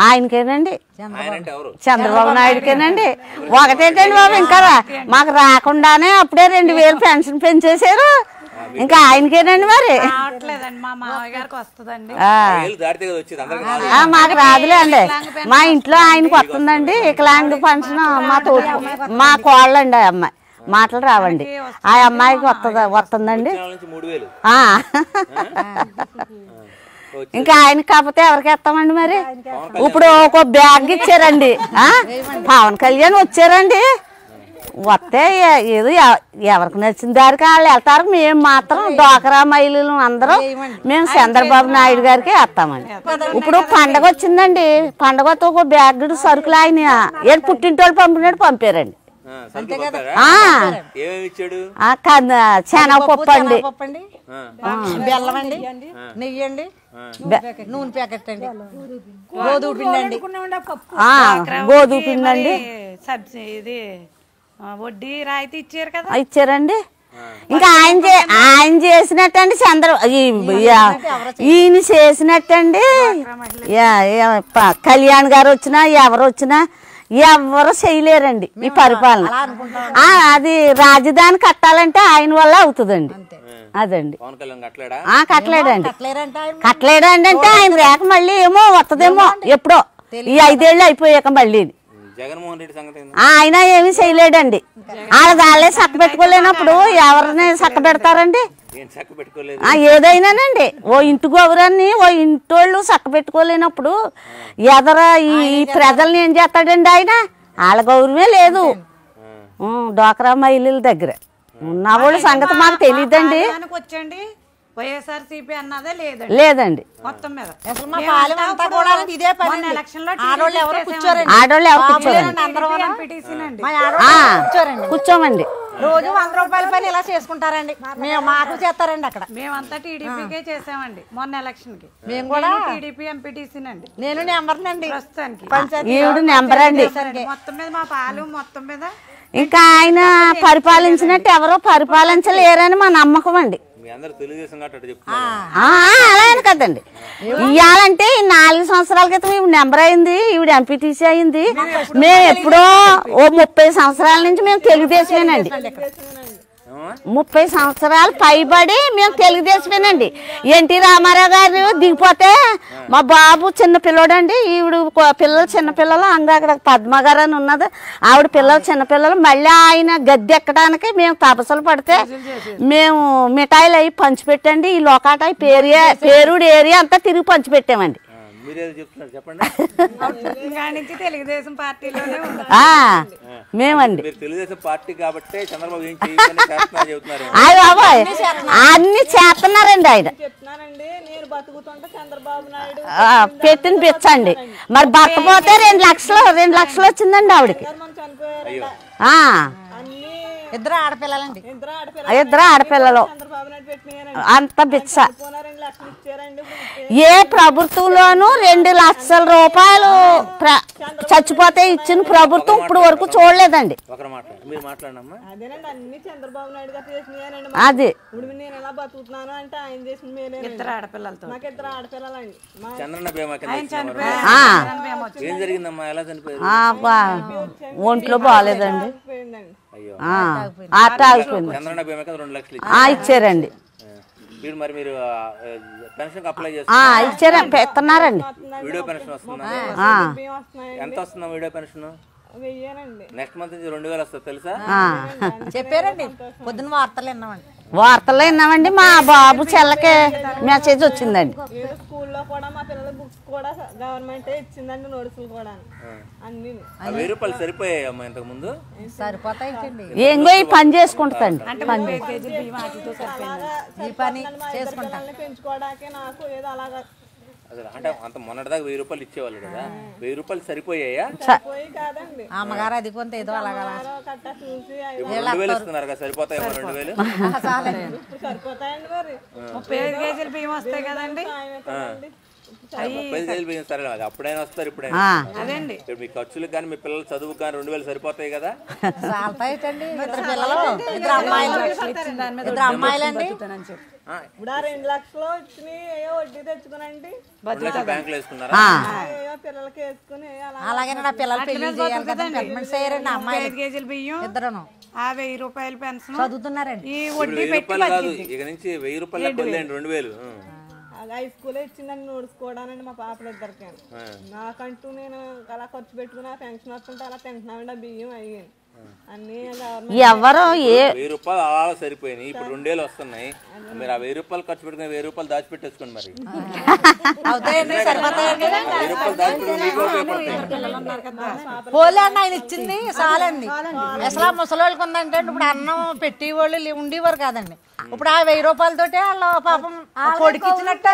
ఆయనకేనండి, చంద్రబాబు నాయుడుకేనండి. ఒకటేటండి బాబు, ఇంకా మాకు రాకుండానే అప్పుడే 2000 పెన్షన్ పెంచేశారు. ఇంకా ఆయనకేనండి మరి. మాకు రాదులే అండి. మా ఇంట్లో ఆయనకు వస్తుందండి వికలాంగ పెన్షన్. మా కోళ్ళండి ఆ అమ్మాయి, మాటలు రావండి. ఆ అమ్మాయికి వస్తుందండి. ఇంకా ఆయనకి కాకపోతే ఎవరికి వేస్తామండి మరి. ఇప్పుడు ఒక బ్యాగ్ ఇచ్చారండి, పవన్ కళ్యాణ్ వచ్చారండి. వస్తే ఏదో ఎవరికి నచ్చిన దారికి వాళ్ళు వెళ్తారు. మేము మాత్రం డోకరా మహిళలు అందరూ మేము చంద్రబాబు నాయుడు గారికి వేస్తామండి. ఇప్పుడు పండగ వచ్చిందండి, పండగ వస్తే ఒక బ్యాగ్ సరుకులు ఆయన పుట్టింటోళ్ళు పంపినట్టు పంపారండి. శనగపప్పు అండి, బెల్లం అండి, నెయ్యి అండి, నూనె ప్యాకెట్ అండి, గోధుమ పిండి అండి, గోధుమ పిండి అండి, ఇది వడ్డీ రాయితీ ఇచ్చారు కదా, ఇచ్చారండి. ఇంకా ఆయన చేసినట్టండి ఈయన చేసినట్టండి. కళ్యాణ్ గారు వచ్చినా ఎవరు వచ్చినా ఎవరు చేయలేరండి ఈ పరిపాలన. అది రాజధాని కట్టాలంటే ఆయన వల్ల అవుతుందండి. అదండి కట్టలేడండి. అంటే ఆయన రేఖ మళ్ళీ ఏమో వస్తుందేమో ఎప్పుడో ఈ 5 ఏళ్ళు అయిపోయాక మళ్ళీ. ఆయన ఏమి చేయలేడండి. వాళ్ళే చక్క పెట్టుకోలేనప్పుడు ఎవరిని చక్క పెడతారండి? ఏదైనానండి ఓ ఇంటి గౌరాన్ని ఓ ఇంటోళ్ళు చక్క పెట్టుకోలేనప్పుడు ఎదర ఈ ప్రజల్ని ఏం చేస్తాడండి ఆయన? వాళ్ళ గౌరవమే లేదు డోక్రా మహిళల దగ్గర ఉన్నవాళ్ళ సంగతి మాకు తెలియదండి. వైఎస్ఆర్సీపీ అన్నదే లేదండి మొత్తం మీద. ఆడోళ్ళు ఎవరు కూర్చోమండి. రోజు 100 రూపాయల పని ఇలా చేసుకుంటారండి. మాకు చేస్తారండి అక్కడ. మేమంతా టీడీపీకే చేసామండి మొన్న ఎలక్షన్ కి. మేము కూడా టీడీపీ ఎంపీటీసీనండి. నేను నెంబర్నండి ప్రస్తుతానికి. నెంబర్ అండి. మొత్తం మీద మా పాలు మొత్తం మీద ఇంకా ఆయన పరిపాలించినట్టు ఎవరో పరిపాలించలేరని మా నమ్మకం అండి. అలానే కదండి. ఇవ్వాలంటే 4 సంవత్సరాల క్రితం ఈవిడ నెంబర్ అయింది, ఈవిడ ఎంపీటీసీ అయింది. మేము ఎప్పుడో ఓ 30 సంవత్సరాల నుంచి మేము తెలుగుదేశమేనండి. 30 సంవత్సరాలు పైబడి మేము తెలుగుదేశమేనండి. ఎన్టీ రామారావు గారు దిగిపోతే మా బాబు చిన్న పిల్లడండి, ఈవిడ పిల్లలు చిన్నపిల్లలు. అక్కడ పద్మ గారు అని ఉన్నది, ఆవిడ పిల్లలు చిన్నపిల్లలు. మళ్ళీ ఆయన గద్దె ఎక్కడానికి మేము తపస్సులు పడితే మేము మిఠాయిలు అవి పంచిపెట్టండి. ఈ లోకాటాయి పేరుడు ఏరియా అంతా తిరిగి పంచిపెట్టామండి. తెలుగుదేశం పార్టీలోనే మేమండి. తెలుగుదేశం పార్టీ కాబట్టి చంద్రబాబు అన్ని చేస్తున్నారండి. ఆయన పెట్టిన పిచ్చండి. మరి బతకపోతే 2 లక్షలు వచ్చిందండి ఆవిడకి. ఇద్దరు ఆడపిల్లలండి, ఇద్దరు ఆడపిల్లలు. అంత బిచ్చ. ఏ ప్రభుత్వంలోనూ 2 లక్షల రూపాయలు చచ్చిపోతే ఇచ్చిన ప్రభుత్వం ఇప్పుడు వరకు చూడలేదండి. అది ఒంట్లో బాగాలేదండి, ఇచ్చారండి. ఇస్తున్నారండి. వీడియో పెన్షన్ వస్తుందా? ఎంత వస్తుందా వీడియో పెన్షన్? నెక్స్ట్ మంత్ నుంచి 2000 వస్తుంది తెలుసా? చెప్పారండి. పొద్దున వార్తల్లో విన్నామండి. మా బాబు చెల్లకి మెసేజ్ వచ్చిందండి. స్కూల్లో కూడా మా పిల్లల బుక్స్ కూడా గవర్నమెంట్ ఇచ్చిందండి, నోట్సులు కూడా. 1000 రూపాయలు సరిపోయాయమ్మా ఇంతకు ముందు? సరిపోతాయి. ఏంగో ఈ పని చేసుకుంటుందండి. పెంచుకోవడానికి నాకు ఏదో అలాగా అంటే అంత మొన్నటిదాకా 1000 రూపాయలు ఇచ్చేవాళ్ళు కదా, 1000 రూపాయలు సరిపోయాయా? అమ్మగారు అది కొంత ఏదో అలాగా 2000 ఇస్తున్నారు కదా, సరిపోతాయి 2000? సరిపోతాయండి. మరి 35 కేజీలు బియ్యం వస్తాయి కదండి. 30 కేజీలు బియ్యం సరే అది అప్పుడైనా వస్తారు ఇప్పుడైనా అదండి ఇప్పుడు మీ ఖర్చులకు కానీ మీ పిల్లల చదువుకు కానీ 2000 సరిపోతాయి కదా. చాలతాయిటండి ఇద్దరు పిల్లలు ఇద్దరు అమ్మాయిలండి. ఇప్పుడు ఆ 2 లక్షలు వచ్చినాయి ఏయో వడ్డీ తెచ్చుకునండి, 2 లక్షలు బ్యాంకులో వేసుకున్నారా? ఏయో పిల్లలకి వేసుకుని అలా అలాగే నా పిల్లలు పెళ్లి చేయాలి కదా, పెళ్లి చేయరండి అమ్మాయిలు 5 కేజీలు బియ్యం ఇద్దరును ఆ 1000 రూపాయల పెన్షన్ చదువుతున్నారండి. ఈ ఇప్పుడు వడ్డీ 1000 పెట్టి రూపాయలు కాదు, ఇక నుంచి 1000 రూపాయలు లెక్క వదిలేయండి, 2000. హై స్కూల్ ఇచ్చిందని నోడుచుకోవడానండి మా పాపలు ఇద్దరికి. నాకంటూ నేను అలా ఖర్చు పెట్టుకుని ఆ పెన్షన్ వస్తుంటే అలా తింటున్నామండి. ఆ బియ్యం అయ్యింది అన్ని ఎవరో 1000 రూపాయలు అలా సరిపోయినాయి, ఇప్పుడు 2000 వస్తున్నాయి. మీరు ఆ 1000 రూపాయలు ఖర్చు పెట్టుకుని 1000 రూపాయలు దాచిపెట్టేసుకోండి. మరి అవుతాయండి, సరిపోతాయండి. 1000 రూపాయలు దాచిపెట్టుకుని మీకు ఉపయోగపడతాయి. పోలే అన్న ఆయన ఇచ్చింది చాలండి. అసలు ముసలోళ్ళకి ఉందంటే ఇప్పుడు అన్నం పెట్టేవాళ్ళు ఉండేవారు కాదండి. ఇప్పుడు ఆ 1000 రూపాయలతోటే వాళ్ళు పాపం కొడుకు ఇచ్చినట్టు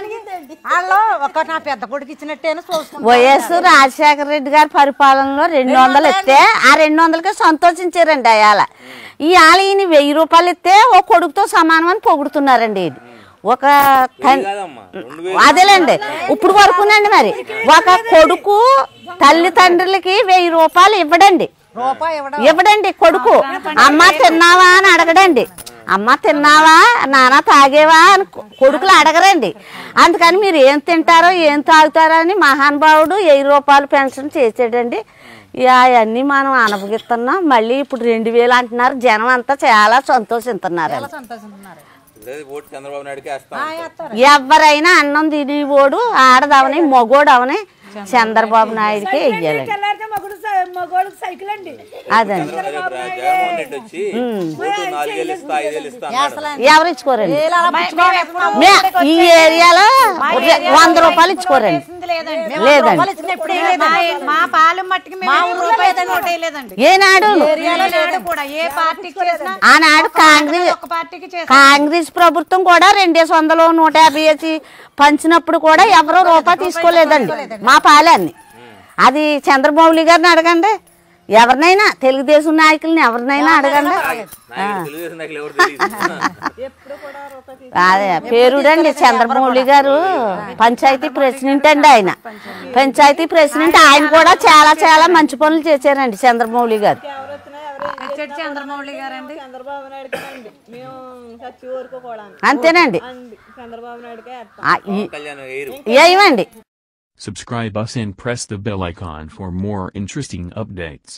వాళ్ళు ఒక నా పెద్ద కొడుకు ఇచ్చినట్టేనా చూసుకుంటారు. వైఎస్ రాజశేఖర రెడ్డి గారి పరిపాలనలో 200 ఇస్తే ఆ 200కి సంతోషించారండి. అయాల ఇవాళ ఈయన 1000 రూపాయలు ఇస్తే ఓ కొడుకుతో సమానం అని పొగుడుతున్నారండి. ఇది ఒక అదేలేండి ఇప్పుడు వరకునండి. మరి ఒక కొడుకు తల్లిదండ్రులకి 1000 రూపాయలు ఇవ్వడండి, ఇవ్వడండి. కొడుకు అమ్మ తిన్నావా అని అడగడండి, అమ్మ తిన్నావా నాన్న తాగేవా అని కొడుకులు అడగరండి. అందుకని మీరు ఏం తింటారో ఏం తాగుతారో అని మహానుభావుడు 1000 రూపాయలు పెన్షన్ చేసాడండి. అవన్నీ మనం అనుభవిస్తున్నాం. మళ్ళీ ఇప్పుడు 2000 అంటున్నారు. జనం అంతా చాలా సంతోషిస్తున్నారు. చంద్రబాబు నాయుడుకి వేస్తాం. ఎవరైనా అన్నం తినేవాడు ఆడదవని మగోడు అవని చంద్రబాబు నాయుడుకి వెయ్యాలండి. అదండి ఎవరు ఇచ్చుకోరండి. ఈ ఏరియాలో 100 రూపాయలు ఇచ్చుకోరండి. లేదండి మా పాలు మట్టికి ఏనాడు ఆనాడు కాంగ్రెస్ ప్రభుత్వం కూడా 200 150 వేసి పంచినప్పుడు కూడా ఎవరో రూపాయి తీసుకోలేదండి మా పాలన్ని. అది చంద్రబాబు గారిని అడగండి, ఎవరినైనా తెలుగుదేశం నాయకుల్ని ఎవరినైనా అడగండి. అదే పేరుడండి చంద్రబాబు గారు పంచాయతీ ప్రెసిడెంట్ అండి. ఆయన పంచాయతీ ప్రెసిడెంట్. ఆయన కూడా చాలా చాలా మంచి పనులు చేశారండి చంద్రబాబు గారు. చంద్రబాబు గారండి చంద్రబాబు నాయుడుకేనండి మేము చచ్చి వరకు కూడా అంతేనండి. చంద్రబాబు నాయుడుకే ఏమండి. Subscribe us and press the bell icon for more interesting updates.